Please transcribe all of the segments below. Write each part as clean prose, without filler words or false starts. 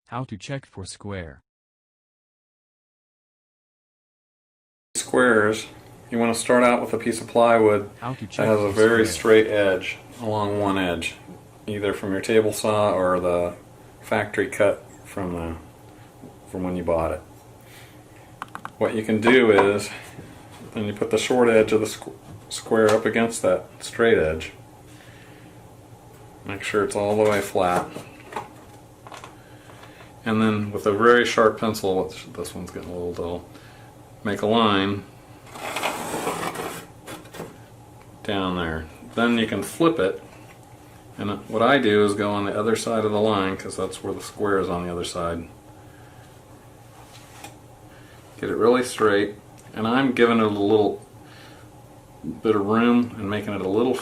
How to check for square. Squares, you want to start out with a piece of plywood How to that check has a for very square. straight edge along one edge, either from your table saw or the factory cut from when you bought it. What you can do is, then you put the short edge of the square up against that straight edge. Make sure it's all the way flat. And then with a very sharp pencil, which this one's getting a little dull, make a line down there. Then you can flip it, and what I do is go on the other side of the line, because that's where the square is on the other side. Get it really straight, and I'm giving it a little bit of room and making it a little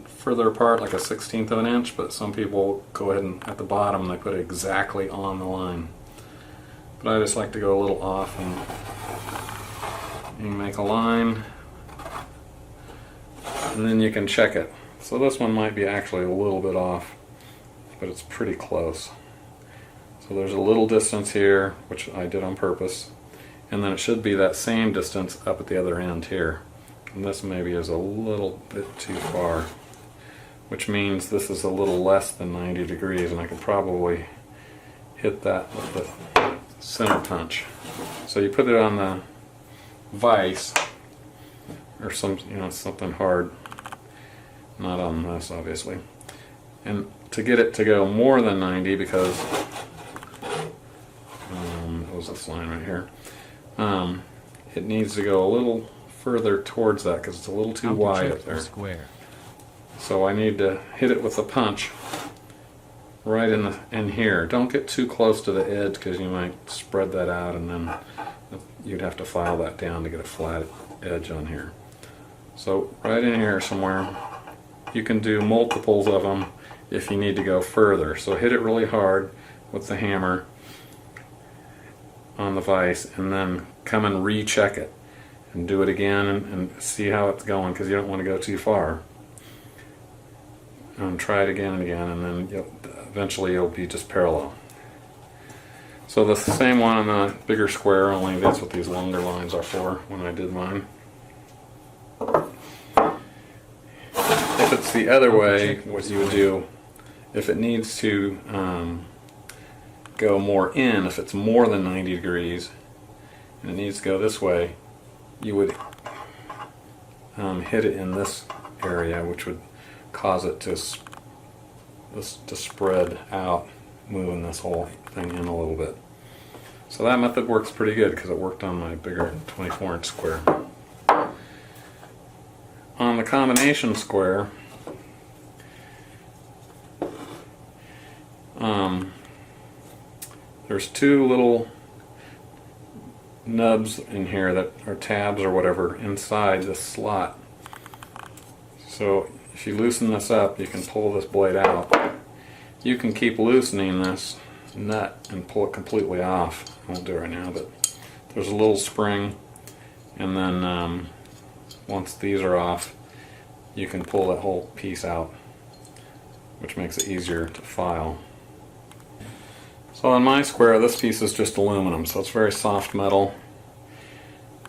further apart, like a 1/16 of an inch, but some people go ahead and at the bottom they put it exactly on the line. But I just like to go a little off, and you make a line, and then you can check it. So this one might be actually a little bit off, but it's pretty close. So there's a little distance here, which I did on purpose, and then it should be that same distance up at the other end here. And this maybe is a little bit too far, which means this is a little less than 90 degrees, and I could probably hit that with the center punch. So you put it on the vise or something hard, not on this obviously, and to get it to go more than 90, because what was this line right here, it needs to go a little further towards that because it's a little too wide up there. Square. So I need to hit it with the punch right in here. Don't get too close to the edge because you might spread that out, and then you'd have to file that down to get a flat edge on here. So right in here somewhere. You can do multiples of them if you need to go further. So hit it really hard with the hammer on the vise, and then come and recheck it and do it again, and see how it's going, because you don't want to go too far. And try it again and again, and then eventually you'll be just parallel. So the same one on the bigger square, only that's what these longer lines are for when I did mine. If it's the other way, what you would do, if it needs to go more in, if it's more than 90 degrees and it needs to go this way, you would hit it in this area, which would cause it to spread out, moving this whole thing in a little bit. So that method works pretty good because it worked on my bigger 24-inch square. On the combination square, there's two little nubs in here that are tabs or whatever inside this slot. So if you loosen this up, you can pull this blade out. You can keep loosening this nut and pull it completely off. I won't do it right now, but there's a little spring, and then once these are off, you can pull that whole piece out, which makes it easier to file. So on my square, this piece is just aluminum, so it's very soft metal.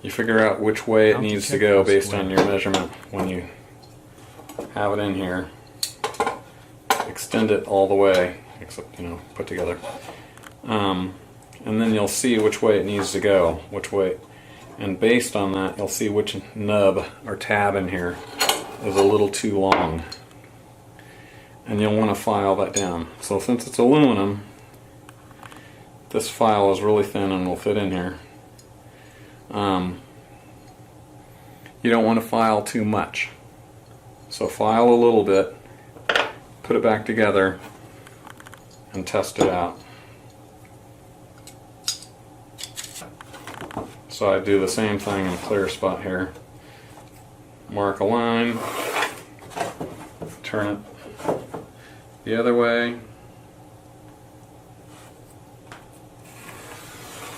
You figure out which way it needs to go based on your measurement when you have it in here. Extend it all the way, except, put together. And then you'll see which way it needs to go, which way. And based on that, you'll see which nub or tab in here is a little too long. And you'll want to file that down. So since it's aluminum, this file is really thin and will fit in here. You don't want to file too much. So file a little bit, put it back together, and test it out. So I do the same thing in a clear spot here. Mark a line, turn it the other way,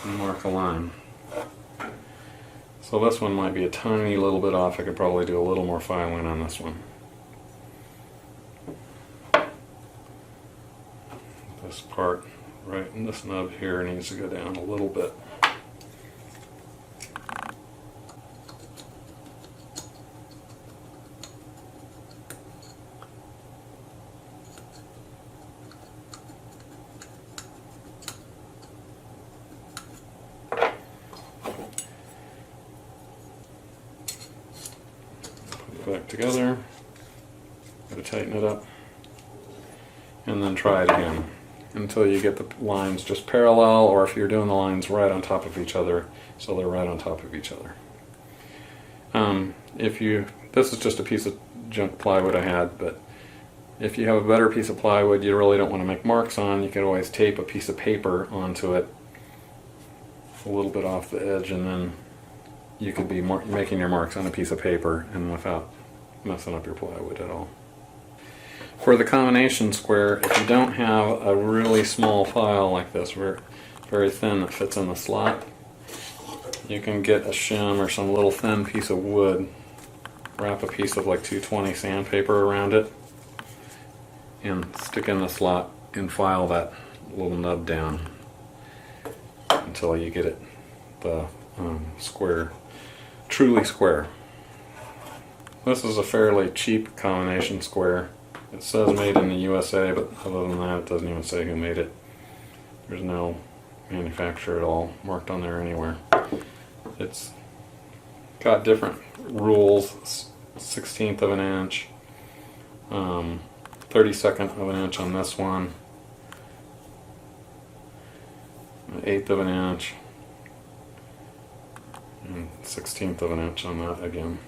and mark a line. So this one might be a tiny little bit off. I could probably do a little more filing on this one. This part right in this nub here needs to go down a little bit. Put it back together. Gotta tighten it up. And then try it again until you get the lines just parallel, or if you're doing the lines right on top of each other, so they're right on top of each other. This is just a piece of junk plywood I had, but if you have a better piece of plywood you really don't want to make marks on, you can always tape a piece of paper onto it a little bit off the edge, and then you could be making your marks on a piece of paper and without messing up your plywood at all. For the combination square, if you don't have a really small file like this, very thin, that fits in the slot, you can get a shim or some little thin piece of wood, wrap a piece of like 220 sandpaper around it, and stick in the slot and file that little nub down until you get it the square, truly square. This is a fairly cheap combination square. It says made in the USA, but other than that, it doesn't even say who made it. There's no manufacturer at all marked on there anywhere. It's got different rules, 1/16 of an inch, 32nd of an inch on this one, 1/8 of an inch, and 1/16 of an inch on that again.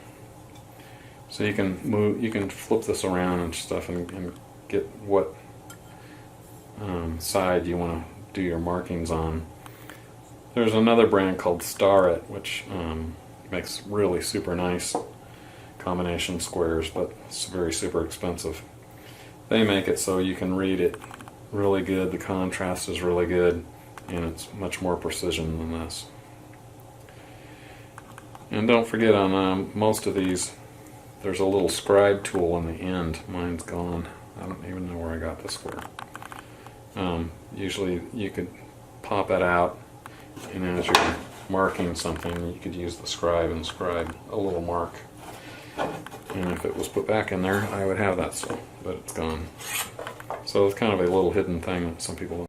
So you can flip this around and stuff and get what side you want to do your markings on. There's another brand called Starrett, which makes really super nice combination squares, but it's very super expensive. They make it so you can read it really good, the contrast is really good, and it's much more precision than this. And don't forget, on most of these there's a little scribe tool on the end. Mine's gone. I don't even know where I got the square. Usually you could pop that out, and as you're marking something you could use the scribe and scribe a little mark. And if it was put back in there I would have that still, but it's gone. So it's kind of a little hidden thing that some people